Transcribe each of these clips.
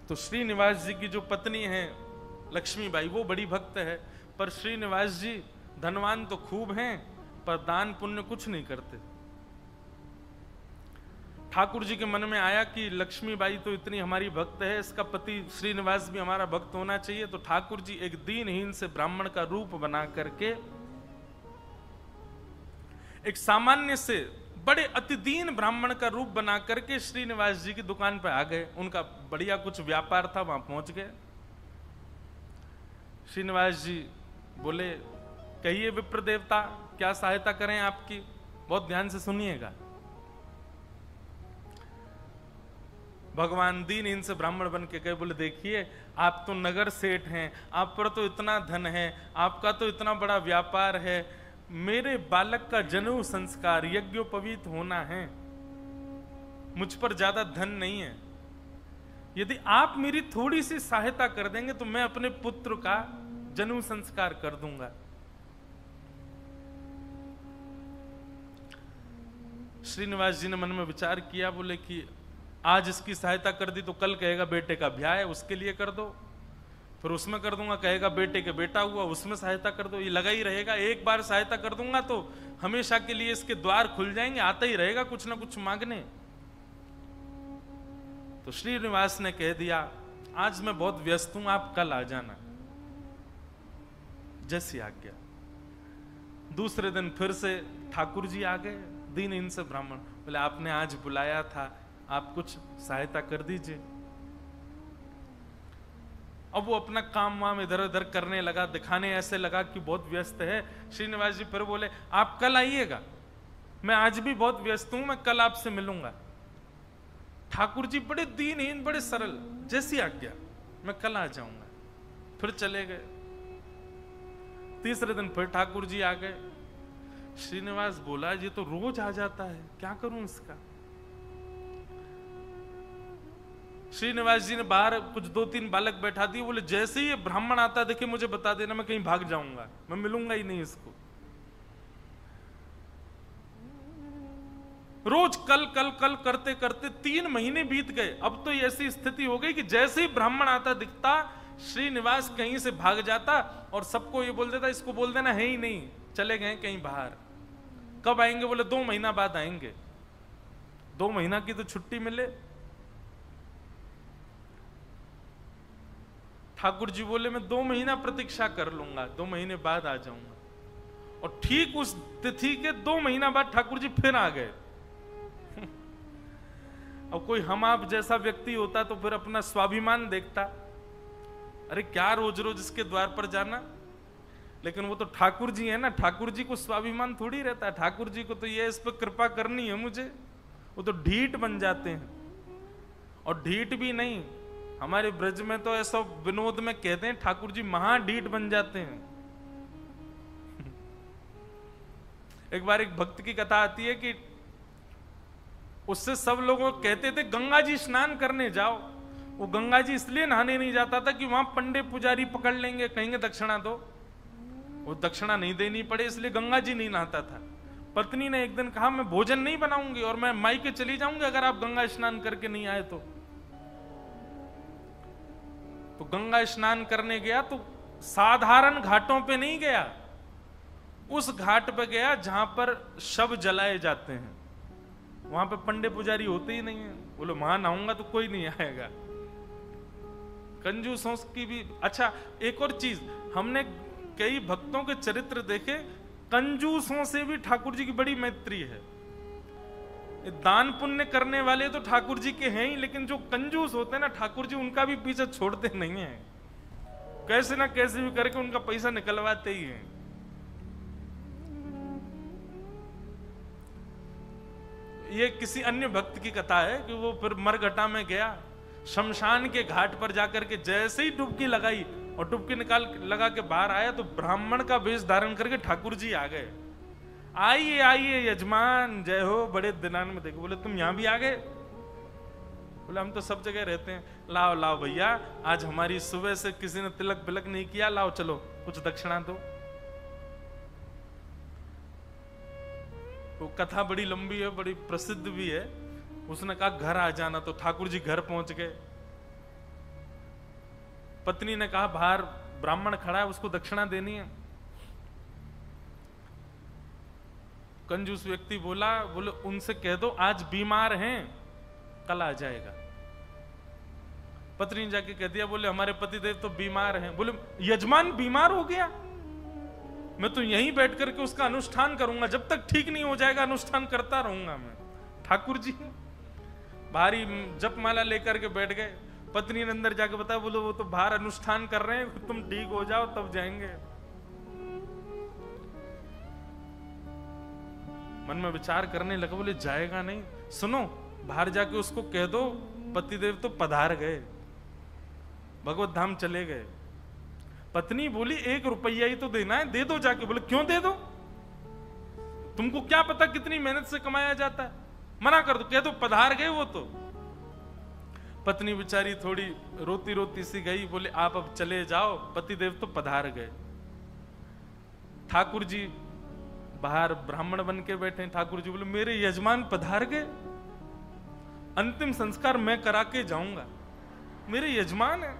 तो श्रीनिवास जी की जो पत्नी है लक्ष्मीबाई, वो बड़ी भक्त है, पर श्रीनिवास जी धनवान तो खूब हैं पर दान पुण्य कुछ नहीं करते। ठाकुर जी के मन में आया कि लक्ष्मीबाई तो इतनी हमारी भक्त है, इसका पति श्रीनिवास भी हमारा भक्त होना चाहिए। तो ठाकुर जी एक दीनहीन से ब्राह्मण का रूप बना करके एक सामान्य से बड़े अति दीन ब्राह्मण का रूप बना करके श्रीनिवास जी की दुकान पर आ गए। उनका बढ़िया कुछ व्यापार था, वहां पहुंच गए। श्रीनिवास जी बोले, कहिए विप्र देवता, क्या सहायता करें आपकी? बहुत ध्यान से सुनिएगा। भगवान दीनहीन से ब्राह्मण बन के गए, बोले देखिए आप तो नगर सेठ हैं, आप पर तो इतना धन है, आपका तो इतना बड़ा व्यापार है, मेरे बालक का जनेऊ संस्कार यज्ञोपवीत होना है, मुझ पर ज्यादा धन नहीं है, यदि आप मेरी थोड़ी सी सहायता कर देंगे तो मैं अपने पुत्र का जनेऊ संस्कार कर दूंगा। श्रीनिवास जी ने मन में विचार किया, बोले कि आज इसकी सहायता कर दी तो कल कहेगा बेटे का ब्याह है, उसके लिए कर दो, फिर उसमें कर दूंगा, कहेगा बेटे के बेटा हुआ, उसमें सहायता कर दो, ये लगा ही रहेगा। एक बार सहायता कर दूंगा तो हमेशा के लिए इसके द्वार खुल जाएंगे, आता ही रहेगा कुछ ना कुछ मांगने। तो श्रीनिवास ने कह दिया, आज मैं बहुत व्यस्त हूं, आप कल आ जाना। जैसी आज्ञा। दूसरे दिन फिर से ठाकुर जी आ गए, दीनहीन से ब्राह्मण। बोले आपने आज बुलाया था, आप कुछ सहायता कर दीजिए। अब वो अपना काम वाम इधर उधर करने लगा, दिखाने ऐसे लगा कि बहुत व्यस्त है। श्रीनिवास जी फिर बोले आप कल आइएगा, मैं आज भी बहुत व्यस्त हूं, मैं कल आपसे मिलूंगा। ठाकुर जी बड़े दीनहीन, बड़े सरल, जैसी आज्ञा, मैं कल आ जाऊंगा। फिर चले गए। तीसरे दिन फिर ठाकुर जी आ गए। श्रीनिवास बोला ये तो रोज आ जाता है, क्या करूं इसका? श्रीनिवास जी ने बाहर कुछ 2-3 बालक बैठा दिए, बोले जैसे ही ये ब्राह्मण आता देखे मुझे बता देना, मैं कहीं भाग जाऊंगा, मैं मिलूंगा ही नहीं इसको। रोज कल कल कल करते करते 3 महीने बीत गए। अब तो ऐसी स्थिति हो गई कि जैसे ही ब्राह्मण आता दिखता, श्रीनिवास कहीं से भाग जाता और सबको ये बोल देता इसको बोल देना है ही नहीं, चले गए कहीं बाहर। कब आएंगे? बोले 2 महीना बाद आएंगे। 2 महीना की तो छुट्टी मिले। ठाकुर जी बोले मैं 2 महीना प्रतीक्षा कर लूंगा, 2 महीने बाद आ जाऊंगा। और ठीक उस तिथि के 2 महीना बाद ठाकुर जी फिर आ गए। अब कोई हम आप जैसा व्यक्ति होता तो फिर अपना स्वाभिमान देखता, अरे क्या रोज रोज इसके द्वार पर जाना। लेकिन वो तो ठाकुर जी है ना, ठाकुर जी को स्वाभिमान थोड़ी रहता है। ठाकुर जी को तो ये इस पर कृपा करनी है मुझे, वो तो ढीठ बन जाते हैं। और ढीठ भी नहीं, हमारे ब्रज में तो ऐसा विनोद में कहते हैं ठाकुर जी महाढीठ बन जाते हैं। एक बार एक भक्त की कथा आती है कि उससे सब लोग कहते थे गंगा जी स्नान करने जाओ। वो गंगा जी इसलिए नहाने नहीं जाता था कि वहां पंडे पुजारी पकड़ लेंगे, कहेंगे दक्षिणा दो, वो दक्षिणा नहीं देनी पड़े, इसलिए गंगा जी नहीं नहाता था। पत्नी ने एक दिन कहा मैं भोजन नहीं बनाऊंगी और मैं मायके चली जाऊंगी अगर आप गंगा स्नान करके नहीं आए तो गंगा स्नान करने गया तो साधारण घाटों पे नहीं गया, उस घाट पे गया जहां पर शव जलाए जाते हैं। वहां पे पंडे पुजारी होते ही नहीं है। बोले वहां नहाऊंगा तो कोई नहीं आएगा। कंजूसों की भी। अच्छा एक और चीज, हमने कई भक्तों के चरित्र देखे, कंजूसों से भी ठाकुर जी की बड़ी मैत्री है। दान पुण्य करने वाले तो ठाकुर जी के हैं ही, लेकिन जो कंजूस होते हैं ना ठाकुर जी उनका भी पीछे छोड़ते नहीं है, कैसे ना कैसे भी करके उनका पैसा निकलवाते ही हैं। ये किसी अन्य भक्त की कथा है कि वो फिर मरघटा में गया, शमशान के घाट पर जाकर के जैसे ही डुबकी लगाई और डुबकी लगा के बाहर आया तो ब्राह्मण का वेश धारण करके ठाकुर जी आ गए। आइए आइए यजमान, जय हो, बड़े दिनान में देखो। बोले तुम यहां भी आ गए? बोले हम तो सब जगह रहते हैं। लाओ लाओ भैया, आज हमारी सुबह से किसी ने तिलक बिलक नहीं किया, लाओ चलो कुछ दक्षिणा दो। वो कथा बड़ी लंबी है, बड़ी प्रसिद्ध भी है। उसने कहा घर आ जाना, तो ठाकुर जी घर पहुंच गए। पत्नी ने कहा बाहर ब्राह्मण खड़ा है, उसको दक्षिणा देनी है। कंजूस व्यक्ति बोले उनसे कह दो आज बीमार हैं, कल आ जाएगा। पत्नी ने जाके कह दिया, बोले हमारे पतिदेव तो बीमार हैं। बोले यजमान बीमार हो गया, मैं तो यहीं बैठ करके उसका अनुष्ठान करूंगा, जब तक ठीक नहीं हो जाएगा अनुष्ठान करता रहूंगा मैं। ठाकुर जी भारी जपमाला लेकर के बैठ गए। पत्नी ने अंदर जाके बताया, बोले वो तो बाहर अनुष्ठान कर रहे हैं, तुम ठीक हो जाओ तब जाएंगे। मन में विचार करने लगा, बोले जाएगा नहीं। सुनो, बाहर जाके उसको कह दो पतिदेव तो पधार गए, भगवत धाम चले गए। पत्नी बोली 1 रुपया ही तो देना है, दे दो जाके। बोले क्यों दे दो, तुमको क्या पता कितनी मेहनत से कमाया जाता है, मना कर दो, कह दो पधार गए वो तो। पत्नी बेचारी थोड़ी रोती रोती सी गई, बोले आप अब चले जाओ, पतिदेव तो पधार गए। ठाकुर जी बाहर ब्राह्मण बन के बैठे। ठाकुर जी बोले मेरे यजमान पधार गए, अंतिम संस्कार मैं करा के जाऊंगा, मेरे यजमान है,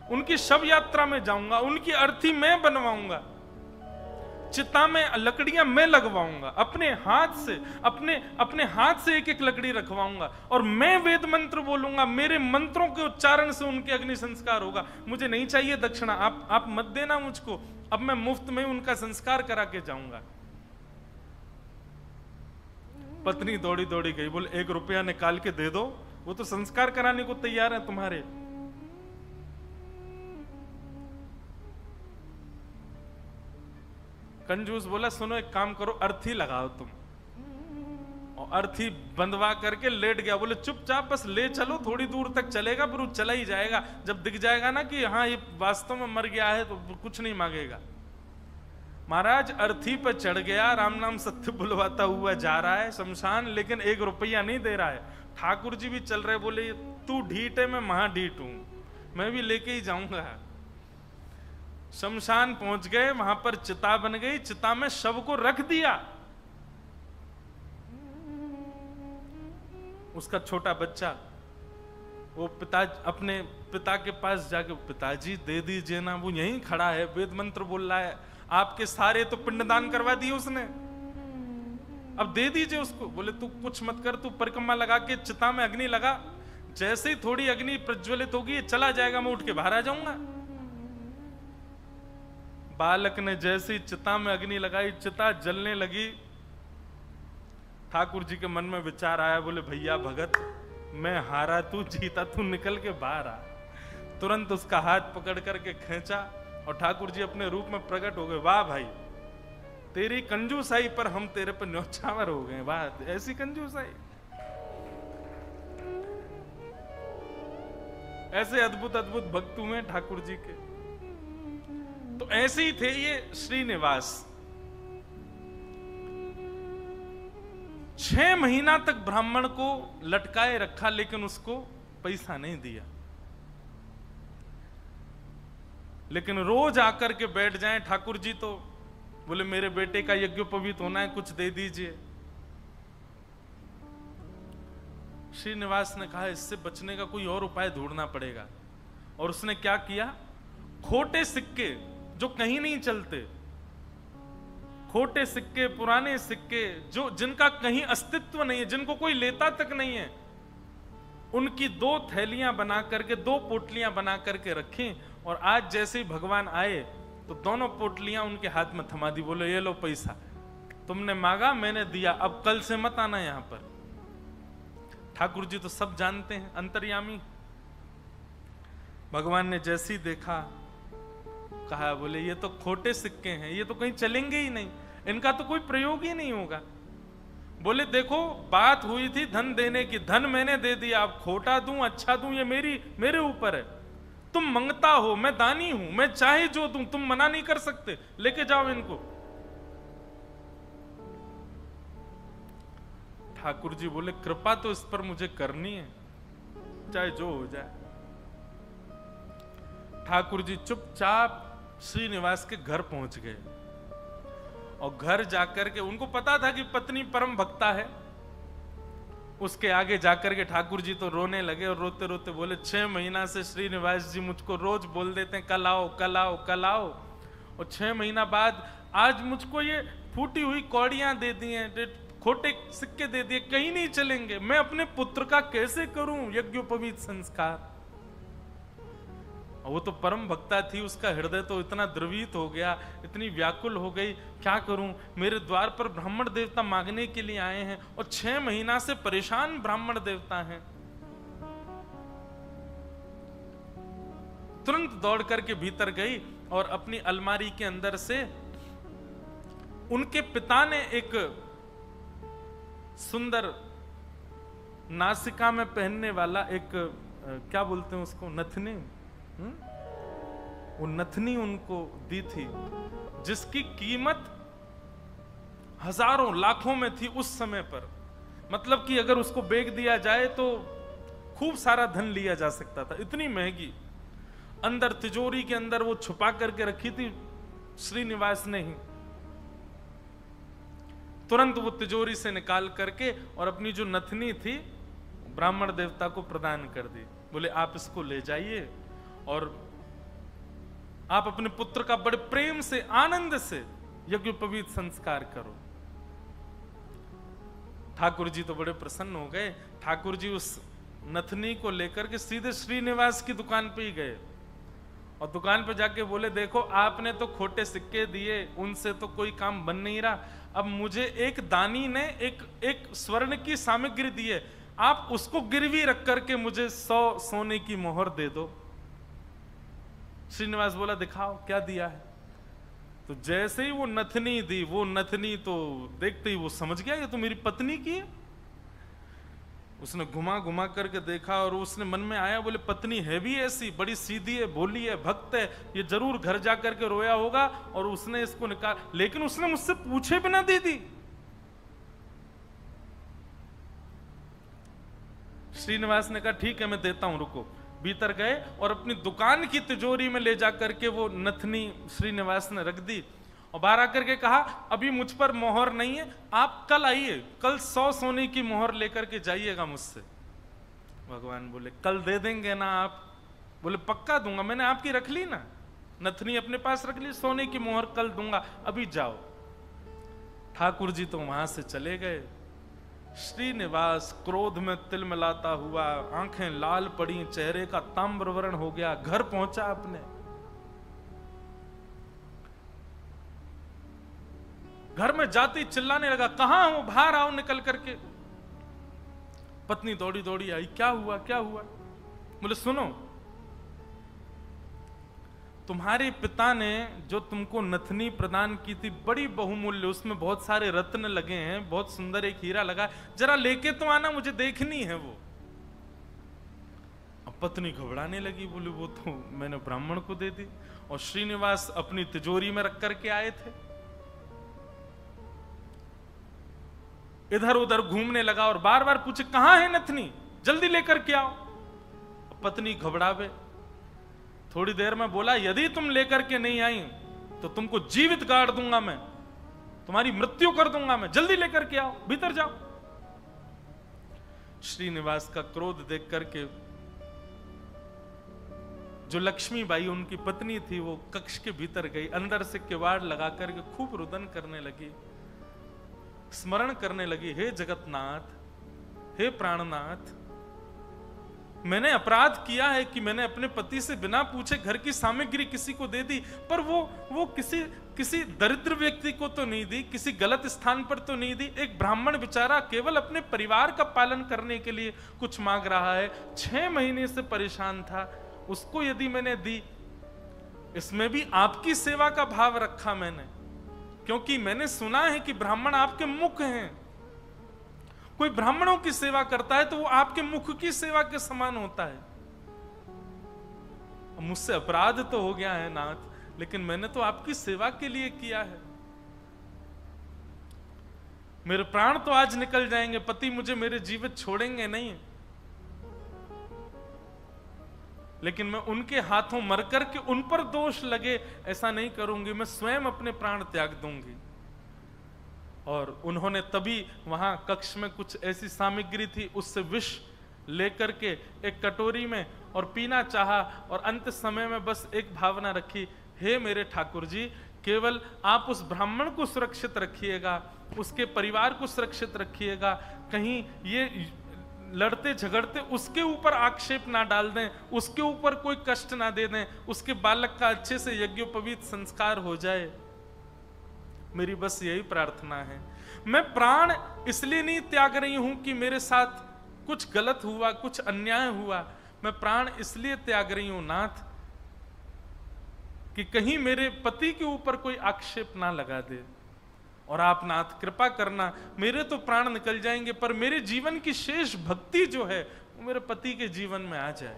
उनकी शव यात्रा में जाऊंगा, उनकी अर्थी मैं बनवाऊंगा, चिता में लकड़ियां मैं लगवाऊंगा, अपने हाथ से एक एक लकड़ी रखवाऊंगा, और मैं वेद मंत्र बोलूंगा, मेरे मंत्रों के उच्चारण से उनके अग्नि संस्कार होगा। मुझे नहीं चाहिए दक्षिणा, आप मत देना मुझको, अब मैं मुफ्त में उनका संस्कार करा के जाऊंगा। पत्नी दौड़ी दौड़ी गई, बोले 1 रुपया निकाल के दे दो, वो तो संस्कार कराने को तैयार है तुम्हारे। कंजूस बोला सुनो एक काम करो, अर्थी लगाओ तुम, और अर्थी बंधवा करके लेट गया। बोले चुपचाप बस ले चलो, थोड़ी दूर तक चलेगा, फिर वो चला ही जाएगा, जब दिख जाएगा ना कि हाँ ये वास्तव में मर गया है तो कुछ नहीं मांगेगा। महाराज अर्थी पर चढ़ गया, राम नाम सत्य बुलवाता हुआ जा रहा है शमशान, लेकिन 1 रुपया नहीं दे रहा है। ठाकुर जी भी चल रहे, बोले तू ढीठ है, मैं महाढीठ हूं, मैं भी लेके ही जाऊंगा। शमशान पहुंच गए, वहां पर चिता बन गई, चिता में शव को रख दिया। उसका छोटा बच्चा वो अपने पिता के पास जाके, पिताजी दे दीजिए ना, वो यहीं खड़ा है, वेद मंत्र बोल रहा है, आपके सारे तो पिंडदान करवा दिए उसने, अब दे दीजिए उसको। बोले तू कुछ मत कर, तू परिक्रमा लगा के चिता में अग्नि लगा, जैसे ही थोड़ी अग्नि प्रज्वलित होगी चला जाएगा, मैं उठ के बाहर आ जाऊंगा। बालक ने जैसे ही चिता में अग्नि लगाई, चिता जलने लगी। ठाकुर जी के मन में विचार आया, बोले भैया भगत, मैं हारा तू जीता, तू निकल के बाहर आ। तुरंत उसका हाथ पकड़ करके खींचा और ठाकुर जी अपने रूप में प्रकट हो गए। वाह भाई, तेरी कंजूसाई पर हम तेरे पर न्यौछावर हो गए, वाह ऐसी कंजूसाई। ऐसे अद्भुत अद्भुत भक्त हुए ठाकुर जी के। तो ऐसे ही थे ये श्रीनिवास। 6 महीना तक ब्राह्मण को लटकाए रखा, लेकिन उसको पैसा नहीं दिया। लेकिन रोज आकर के बैठ जाएं ठाकुर जी, तो बोले मेरे बेटे का यज्ञोपवीत होना है, कुछ दे दीजिए। श्रीनिवास ने कहा इससे बचने का कोई और उपाय ढूंढना पड़ेगा। और उसने क्या किया, खोटे सिक्के जो कहीं नहीं चलते, खोटे सिक्के, पुराने सिक्के जो जिनका कहीं अस्तित्व नहीं है, जिनको कोई लेता तक नहीं है, उनकी 2 थैलियां बना करके, 2 पोटलियां बना करके रखी। और आज जैसे ही भगवान आए तो दोनों पोटलियां उनके हाथ में थमा दी। बोले ये लो पैसा, तुमने मांगा मैंने दिया, अब कल से मत आना यहां पर। ठाकुर जी तो सब जानते हैं, अंतर्यामी। भगवान ने जैसे ही देखा, कहा बोले ये तो खोटे सिक्के हैं, ये तो कहीं चलेंगे ही नहीं, इनका तो कोई प्रयोग ही नहीं होगा। बोले देखो बात हुई थी धन देने की, धन मैंने दे दिया, अब खोटा दूं अच्छा दूं ये मेरे ऊपर है। तुम मंगता हो, मैं दानी हूं, मैं चाहे जो दूं, तुम मना नहीं कर सकते, लेके जाओ इनको। ठाकुर जी बोले कृपा तो इस पर मुझे करनी है, चाहे जो हो जाए। ठाकुर जी चुपचाप श्रीनिवास के घर पहुंच गए। और घर जाकर के उनको पता था कि पत्नी परम भक्ता है, उसके आगे जाकर के ठाकुर जी तो रोने लगे और रोते रोते बोले 6 महीना से श्रीनिवास जी मुझको रोज बोल देते हैं कल आओ कल आओ कल आओ, और 6 महीना बाद आज मुझको ये फूटी हुई कौड़ियां दे दी हैं, खोटे सिक्के दे दिए, कहीं नहीं चलेंगे, मैं अपने पुत्र का कैसे करूं यज्ञोपवीत संस्कार। वो तो परम भक्ता थी, उसका हृदय तो इतना द्रवित हो गया, इतनी व्याकुल हो गई, क्या करूं, मेरे द्वार पर ब्राह्मण देवता मांगने के लिए आए हैं और 6 महीना से परेशान ब्राह्मण देवता हैं। तुरंत दौड़ करके भीतर गई और अपनी अलमारी के अंदर से उनके पिता ने एक सुंदर नासिका में पहनने वाला एक क्या बोलते हैं उसको, नथनी, वो नथनी उनको दी थी जिसकी कीमत हजारों लाखों में थी उस समय पर। मतलब कि अगर उसको बेच दिया जाए तो खूब सारा धन लिया जा सकता था, इतनी महंगी। अंदर तिजोरी के अंदर वो छुपा करके रखी थी श्रीनिवास ने ही। तुरंत वो तिजोरी से निकाल करके और अपनी जो नथनी थी ब्राह्मण देवता को प्रदान कर दी। बोले आप इसको ले जाइए और आप अपने पुत्र का बड़े प्रेम से आनंद से यज्ञोपवीत संस्कार करो। ठाकुर जी तो बड़े प्रसन्न हो गए। ठाकुर जी उस नथनी को लेकर के सीधे श्रीनिवास की दुकान पे ही गए और दुकान पे जाके बोले देखो आपने तो खोटे सिक्के दिए, उनसे तो कोई काम बन नहीं रहा, अब मुझे एक दानी ने एक स्वर्ण की सामग्री दी है, आप उसको गिरवी रख करके मुझे 100 सोने की मोहर दे दो। श्रीनिवास बोला दिखाओ क्या दिया है। तो जैसे ही वो नथनी दी, वो नथनी तो देखते ही वो समझ गया ये तो मेरी पत्नी की है। उसने घुमा घुमा करके देखा और उसने मन में आया, बोले पत्नी है भी ऐसी, बड़ी सीधी है, भोली है, भक्त है, ये जरूर घर जा करके रोया होगा और उसने इसको निकाल, लेकिन उसने मुझसे पूछे बिना दे दी। श्रीनिवास ने कहा ठीक है मैं देता हूं, रुको। भीतर गए और अपनी दुकान की तिजोरी में ले जा करके वो नथनी श्रीनिवास ने रख दी और बाहर आकर के कहा अभी मुझ पर मोहर नहीं है, आप कल आइए, कल 100 सोने की मोहर लेकर के जाइएगा मुझसे। भगवान बोले कल दे देंगे ना आप? बोले पक्का दूंगा, मैंने आपकी रख ली ना, नथनी अपने पास रख ली, सोने की मोहर कल दूंगा, अभी जाओ। ठाकुर जी तो वहां से चले गए। श्रीनिवास क्रोध में तिलमिलाता हुआ, आंखें लाल पड़ी, चेहरे का ताम्रवर्ण हो गया, घर पहुंचा अपने। घर में जाती चिल्लाने लगा कहां हो, बाहर आओ निकल करके। पत्नी दौड़ी दौड़ी आई, क्या हुआ क्या हुआ? बोले सुनो, तुम्हारे पिता ने जो तुमको नथनी प्रदान की थी बड़ी बहुमूल्य, उसमें बहुत सारे रत्न लगे हैं, बहुत सुंदर एक हीरा लगा, जरा लेके तो आना, मुझे देखनी है वो। अब पत्नी घबराने लगी, बोली वो तो मैंने ब्राह्मण को दे दी और श्रीनिवास अपनी तिजोरी में रख करके आए थे। इधर उधर घूमने लगा और बार बार पूछे कहां है नथनी, जल्दी लेकर के आओ। पत्नी घबरावे, थोड़ी देर में बोला यदि तुम लेकर के नहीं आई तो तुमको जीवित गाड़ दूंगा मैं, तुम्हारी मृत्यु कर दूंगा मैं, जल्दी लेकर के आओ, भीतर जाओ। श्रीनिवास का क्रोध देख करके जो लक्ष्मीबाई उनकी पत्नी थी वो कक्ष के भीतर गई, अंदर से किवाड़ लगा करके खूब रुदन करने लगी, स्मरण करने लगी, हे जगतनाथ, हे प्राणनाथ, मैंने अपराध किया है कि मैंने अपने पति से बिना पूछे घर की सामग्री किसी को दे दी, पर वो किसी दरिद्र व्यक्ति को तो नहीं दी, किसी गलत स्थान पर तो नहीं दी। एक ब्राह्मण बेचारा केवल अपने परिवार का पालन करने के लिए कुछ मांग रहा है, 6 महीने से परेशान था, उसको यदि मैंने दी, इसमें भी आपकी सेवा का भाव रखा मैंने, क्योंकि मैंने सुना है कि ब्राह्मण आपके मुख हैं, कोई ब्राह्मणों की सेवा करता है तो वो आपके मुख की सेवा के समान होता है। मुझसे अपराध तो हो गया है नाथ, लेकिन मैंने तो आपकी सेवा के लिए किया है। मेरे प्राण तो आज निकल जाएंगे, पति मुझे मेरे जीवित छोड़ेंगे नहीं, लेकिन मैं उनके हाथों मर करके उन पर दोष लगे ऐसा नहीं करूंगी, मैं स्वयं अपने प्राण त्याग दूंगी। और उन्होंने तभी वहां कक्ष में कुछ ऐसी सामग्री थी, उससे विष लेकर के एक कटोरी में और पीना चाहा, और अंत समय में बस एक भावना रखी, हे मेरे ठाकुर जी, केवल आप उस ब्राह्मण को सुरक्षित रखिएगा, उसके परिवार को सुरक्षित रखिएगा, कहीं ये लड़ते झगड़ते उसके ऊपर आक्षेप ना डाल दें, उसके ऊपर कोई कष्ट ना दे दें, उसके बालक का अच्छे से यज्ञोपवीत संस्कार हो जाए। मेरी बस यही प्रार्थना है। मैं प्राण इसलिए नहीं त्याग रही हूं कि मेरे साथ कुछ गलत हुआ, कुछ अन्याय हुआ, मैं प्राण इसलिए त्याग रही हूं नाथ कि कहीं मेरे पति के ऊपर कोई आक्षेप ना लगा दे, और आप नाथ कृपा करना, मेरे तो प्राण निकल जाएंगे पर मेरे जीवन की शेष भक्ति जो है वो मेरे पति के जीवन में आ जाए।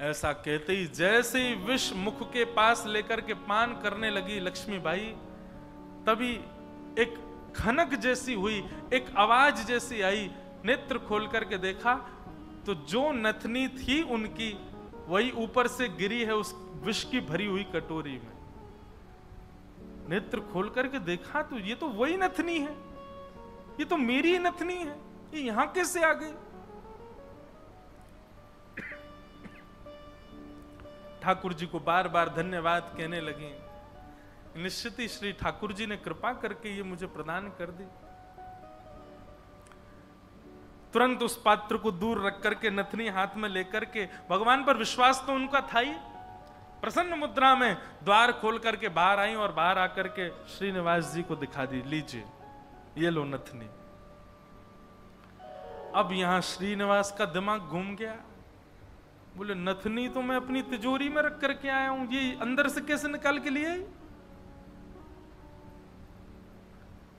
ऐसा कहते ही जैसे ही विष मुख के पास लेकर के पान करने लगी लक्ष्मीबाई, तभी एक खनक जैसी हुई, एक आवाज जैसी आई। नेत्र खोल करके देखा तो जो नथनी थी उनकी वही ऊपर से गिरी है उस विष की भरी हुई कटोरी में। नेत्र खोल करके देखा तो ये तो वही नथनी है, ये तो मेरी ही नथनी है, ये यहां कैसे आ गई? ठाकुर जी को बार बार धन्यवाद कहने लगे। निश्चित ही श्री ठाकुर जी ने कृपा करके ये मुझे प्रदान कर दी। तुरंत उस पात्र को दूर रख करके नथनी हाथ में लेकर के, भगवान पर विश्वास तो उनका था ही, प्रसन्न मुद्रा में द्वार खोल करके बाहर आई और बाहर आकर के श्रीनिवास जी को दिखा दी, लीजिए ये लो नथनी। अब यहां श्रीनिवास का दिमाग घूम गया, बोले नथनी तो मैं अपनी तिजोरी में रख करके आया हूं, ये अंदर से कैसे निकाल के लिए आई?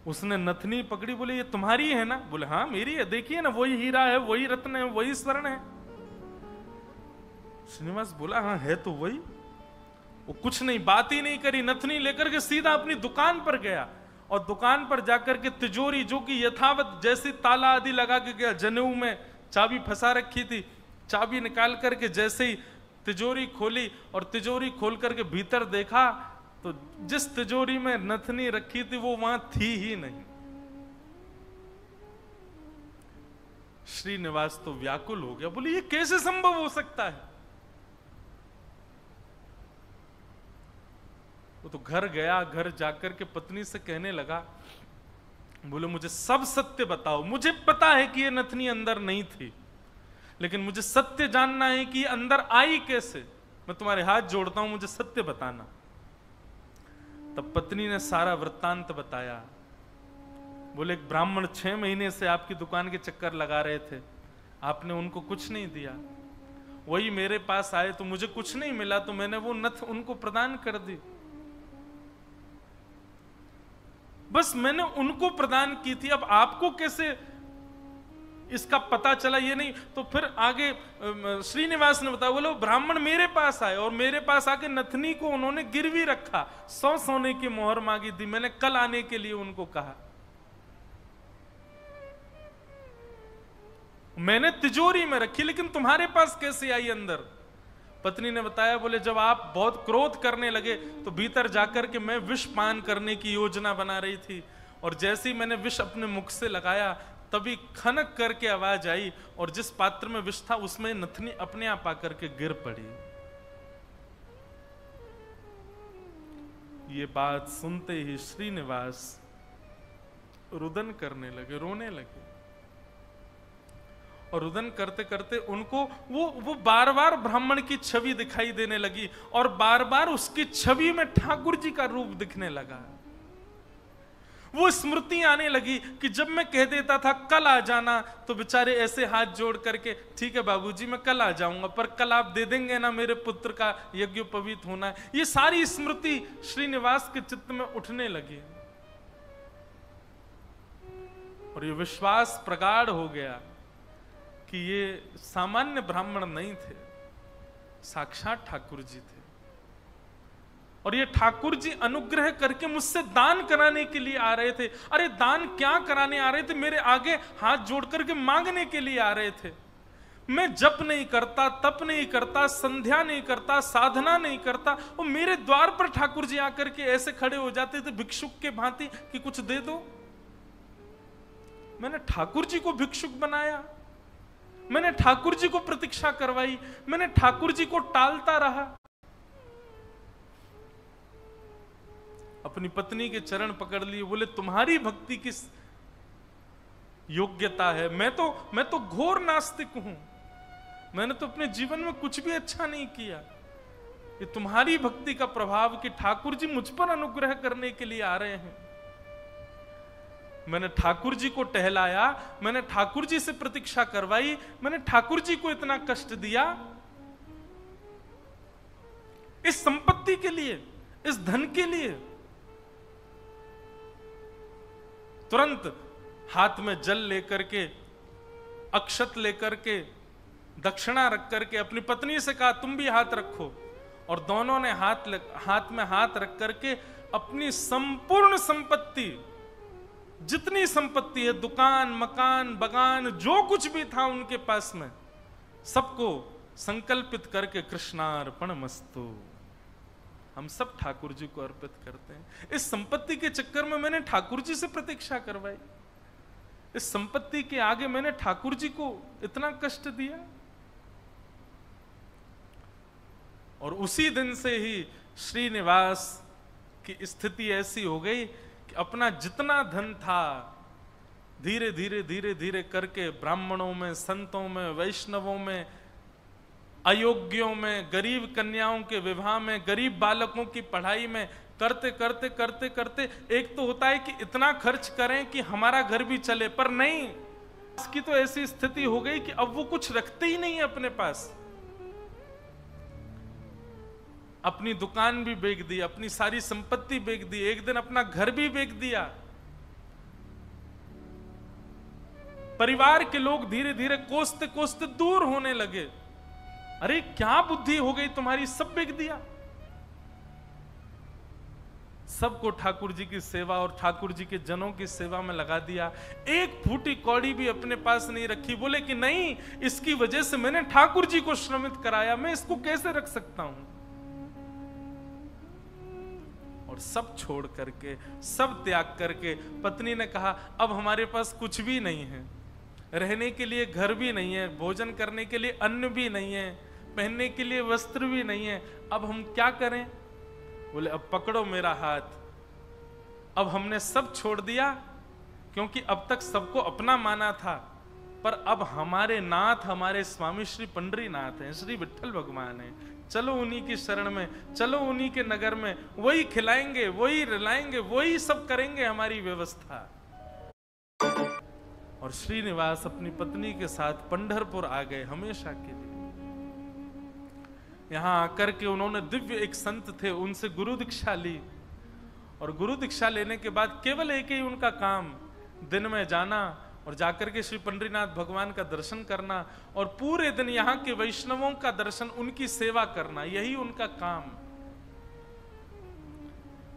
उसने नथनी पकड़ी, बोले ये तुम्हारी है ना? बोले हाँ मेरी है, देखिए ना वही हीरा है, वही रत्न है, वही स्वर्ण है। श्रीनिवास बोला हाँ है तो वही। वो कुछ नहीं, बात ही नहीं करी, नथनी लेकर के सीधा अपनी दुकान पर गया और दुकान पर जाकर के तिजोरी जो कि यथावत जैसी ताला आदि लगा के गया, जनेऊ में चाबी फंसा रखी थी, चाबी निकाल करके जैसे ही तिजोरी खोली और तिजोरी खोल करके भीतर देखा तो जिस तिजोरी में नथनी रखी थी वो वहां थी ही नहीं। श्रीनिवास तो व्याकुल हो गया, बोले ये कैसे संभव हो सकता है? वो तो घर गया, घर जाकर के पत्नी से कहने लगा, बोले मुझे सब सत्य बताओ, मुझे पता है कि ये नथनी अंदर नहीं थी, लेकिन मुझे सत्य जानना है कि अंदर आई कैसे। मैं तुम्हारे हाथ जोड़ता हूं, मुझे सत्य बताना। तब पत्नी ने सारा वृत्तांत बताया। बोले एक ब्राह्मण 6 महीने से आपकी दुकान के चक्कर लगा रहे थे, आपने उनको कुछ नहीं दिया, वही मेरे पास आए तो मुझे कुछ नहीं मिला तो मैंने वो नथ उनको प्रदान कर दी, बस मैंने उनको प्रदान की थी। अब आपको कैसे इसका पता चला ये नहीं। तो फिर आगे श्रीनिवास ने बताया, बोलो ब्राह्मण मेरे पास आए और मेरे पास आके नथनी को उन्होंने गिरवी रखा, 100 सोने की मोहर मांगी थी, मैंने कल आने के लिए उनको कहा, मैंने तिजोरी में रखी, लेकिन तुम्हारे पास कैसे आई अंदर? पत्नी ने बताया, बोले जब आप बहुत क्रोध करने लगे तो भीतर जाकर के मैं विष पान करने की योजना बना रही थी, और जैसे ही मैंने विष अपने मुख से लगाया तभी खनक करके आवाज आई और जिस पात्र में विष था उसमें नथनी अपने आप आकर के गिर पड़ी। ये बात सुनते ही श्रीनिवास रुदन करने लगे, रोने लगे, और रुदन करते करते उनको वो बार बार ब्राह्मण की छवि दिखाई देने लगी और बार बार उसकी छवि में ठाकुर जी का रूप दिखने लगा। वो स्मृति आने लगी कि जब मैं कह देता था कल आ जाना तो बेचारे ऐसे हाथ जोड़ करके, ठीक है बाबूजी मैं कल आ जाऊंगा, पर कल आप दे देंगे ना मेरे पुत्र का यज्ञोपवीत होना है। ये सारी स्मृति श्रीनिवास के चित्त में उठने लगी और ये विश्वास प्रगाढ़ हो गया कि ये सामान्य ब्राह्मण नहीं थे, साक्षात ठाकुर जी थे, और ये ठाकुर जी अनुग्रह करके मुझसे दान कराने के लिए आ रहे थे। अरे दान क्या कराने आ रहे थे, मेरे आगे हाथ जोड़ करके मांगने के लिए आ रहे थे। मैं जप नहीं करता, तप नहीं करता, संध्या नहीं करता, साधना नहीं करता, वो मेरे द्वार पर ठाकुर जी आकर के ऐसे खड़े हो जाते थे भिक्षुक के भांति कि कुछ दे दो। मैंने ठाकुर जी को भिक्षुक बनाया, मैंने ठाकुर जी को प्रतीक्षा करवाई, मैंने ठाकुर जी को टालता रहा। अपनी पत्नी के चरण पकड़ लिए, बोले तुम्हारी भक्ति किस योग्यता है? मैं तो घोर नास्तिक हूं, मैंने तो अपने जीवन में कुछ भी अच्छा नहीं किया। ये तुम्हारी भक्ति का प्रभाव कि ठाकुर जी मुझ पर अनुग्रह करने के लिए आ रहे हैं। मैंने ठाकुर जी को टहलाया, मैंने ठाकुर जी से प्रतीक्षा करवाई, मैंने ठाकुर जी को इतना कष्ट दिया इस संपत्ति के लिए, इस धन के लिए। तुरंत हाथ में जल लेकर के, अक्षत लेकर के, दक्षिणा रख करके अपनी पत्नी से कहा तुम भी हाथ रखो, और दोनों ने हाथ में हाथ रख करके अपनी संपूर्ण संपत्ति, जितनी संपत्ति है, दुकान, मकान, बगान, जो कुछ भी था उनके पास में, सबको संकल्पित करके कृष्णार्पणमस्तु, हम सब ठाकुर जी को अर्पित करते हैं। इस संपत्ति के चक्कर में मैंने ठाकुर जी से प्रतीक्षा करवाई, इस संपत्ति के आगे मैंने ठाकुर जी को इतना कष्ट दिया। और उसी दिन से ही श्रीनिवास की स्थिति ऐसी हो गई कि अपना जितना धन था धीरे धीरे धीरे धीरे करके ब्राह्मणों में, संतों में, वैष्णवों में, अयोग्यों में, गरीब कन्याओं के विवाह में, गरीब बालकों की पढ़ाई में करते करते करते करते एक तो होता है कि इतना खर्च करें कि हमारा घर भी चले, पर नहीं, इसकी तो ऐसी स्थिति हो गई कि अब वो कुछ रखते ही नहीं है अपने पास। अपनी दुकान भी बेच दी, अपनी सारी संपत्ति बेच दी, एक दिन अपना घर भी बेच दिया। परिवार के लोग धीरे धीरे कोसते कोसते दूर होने लगे। अरे क्या बुद्धि हो गई तुम्हारी, सब बेच दिया। सबको ठाकुर जी की सेवा और ठाकुर जी के जनों की सेवा में लगा दिया। एक फूटी कौड़ी भी अपने पास नहीं रखी। बोले कि नहीं, इसकी वजह से मैंने ठाकुर जी को श्रमित कराया, मैं इसको कैसे रख सकता हूं। और सब छोड़ करके, सब त्याग करके पत्नी ने कहा अब हमारे पास कुछ भी नहीं है, रहने के लिए घर भी नहीं है, भोजन करने के लिए अन्न भी नहीं है, पहनने के लिए वस्त्र भी नहीं है, अब हम क्या करें। बोले अब पकड़ो मेरा हाथ। अब हमने सब छोड़ दिया, क्योंकि अब तक सबको अपना माना था, पर अब हमारे नाथ, हमारे स्वामी श्री पंडरीनाथ हैं, श्री विठ्ठल भगवान हैं। चलो उन्हीं की शरण में, चलो उन्हीं के नगर में, वही खिलाएंगे, वही रिलाएंगे, वही सब करेंगे हमारी व्यवस्था। और श्रीनिवास अपनी पत्नी के साथ पंढरपुर आ गए हमेशा के लिए। यहां आकर के उन्होंने दिव्य एक संत थे, उनसे गुरु दीक्षा ली। और गुरु दीक्षा लेने के बाद केवल एक ही उनका काम, दिन में जाना और जाकर के श्री पंडरीनाथ भगवान का दर्शन करना, और पूरे दिन यहाँ के वैष्णवों का दर्शन, उनकी सेवा करना, यही उनका काम।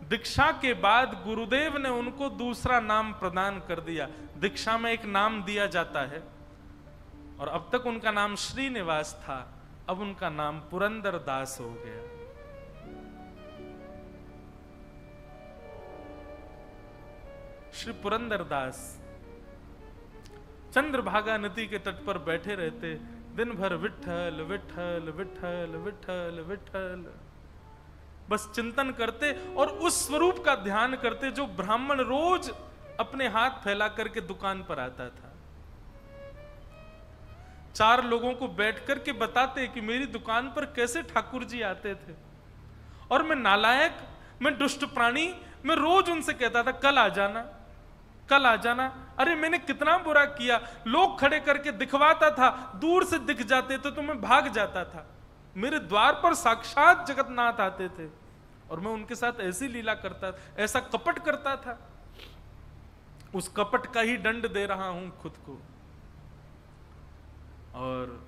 दीक्षा के बाद गुरुदेव ने उनको दूसरा नाम प्रदान कर दिया। दीक्षा में एक नाम दिया जाता है, और अब तक उनका नाम श्रीनिवास था, अब उनका नाम पुरंदर दास हो गया। श्री पुरंदर दास चंद्रभागा नदी के तट पर बैठे रहते, दिन भर विठ्ठल विठ्ठल विठ्ठल विठ्ठल विठ्ठल बस चिंतन करते, और उस स्वरूप का ध्यान करते जो ब्राह्मण रोज अपने हाथ फैला करके दुकान पर आता था। चार लोगों को बैठ करके बताते कि मेरी दुकान पर कैसे ठाकुर जी आते थे, और मैं नालायक, मैं दुष्ट प्राणी, मैं रोज उनसे कहता था कल आ जाना, कल आ जाना। अरे मैंने कितना बुरा किया, लोग खड़े करके दिखवाता था, दूर से दिख जाते तो मैं भाग जाता था। मेरे द्वार पर साक्षात जगन्नाथ आते थे, और मैं उनके साथ ऐसी लीला करता, ऐसा कपट करता था। उस कपट का ही दंड दे रहा हूं खुद को। और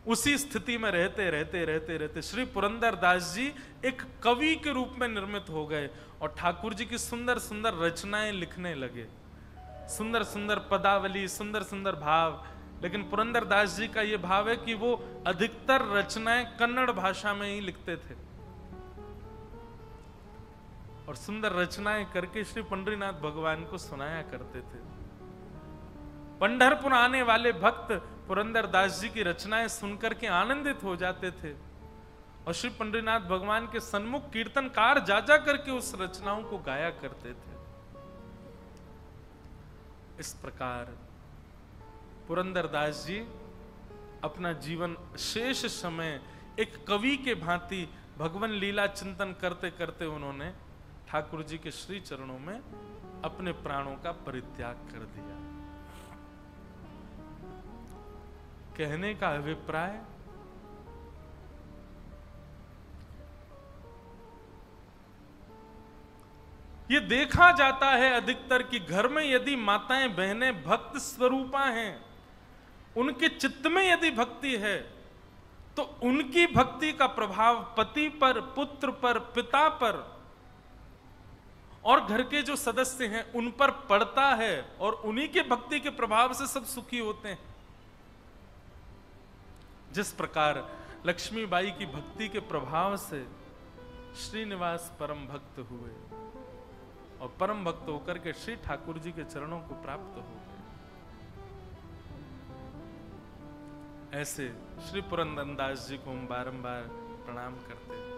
उसी स्थिति में रहते रहते रहते रहते श्री पुरंदर दास जी एक कवि के रूप में निर्मित हो गए, और ठाकुर जी की सुंदर सुंदर रचनाएं लिखने लगे। सुंदर सुंदर पदावली, सुंदर सुंदर भाव, लेकिन पुरंदरदास जी का यह भाव है कि वो अधिकतर रचनाएं कन्नड़ भाषा में ही लिखते थे और सुंदर रचनाएं करके श्री पंढरीनाथ भगवान को सुनाया करते थे। पंढरपुर आने वाले भक्त पुरंदरदास जी की रचनाएं सुनकर के आनंदित हो जाते थे और श्री पंढरीनाथ भगवान के सन्मुख कीर्तनकार जा जा करके उस रचनाओं को गाया करते थे। इस प्रकार पुरंदरदास जी अपना जीवन शेष समय एक कवि के भांति भगवान लीला चिंतन करते करते उन्होंने ठाकुर जी के श्री चरणों में अपने प्राणों का परित्याग कर दिया। कहने का अभिप्राय, ये देखा जाता है अधिकतर कि घर में यदि माताएं बहनें भक्त स्वरूपा हैं, उनके चित्त में यदि भक्ति है तो उनकी भक्ति का प्रभाव पति पर, पुत्र पर, पिता पर और घर के जो सदस्य हैं उन पर पड़ता है और उन्हीं के भक्ति के प्रभाव से सब सुखी होते हैं। जिस प्रकार लक्ष्मीबाई की भक्ति के प्रभाव से श्रीनिवास परम भक्त हुए और परम भक्त होकर के श्री ठाकुर जी के चरणों को प्राप्त हो गए, ऐसे श्री पुरंदरदास जी को हम बारंबार प्रणाम करते हैं।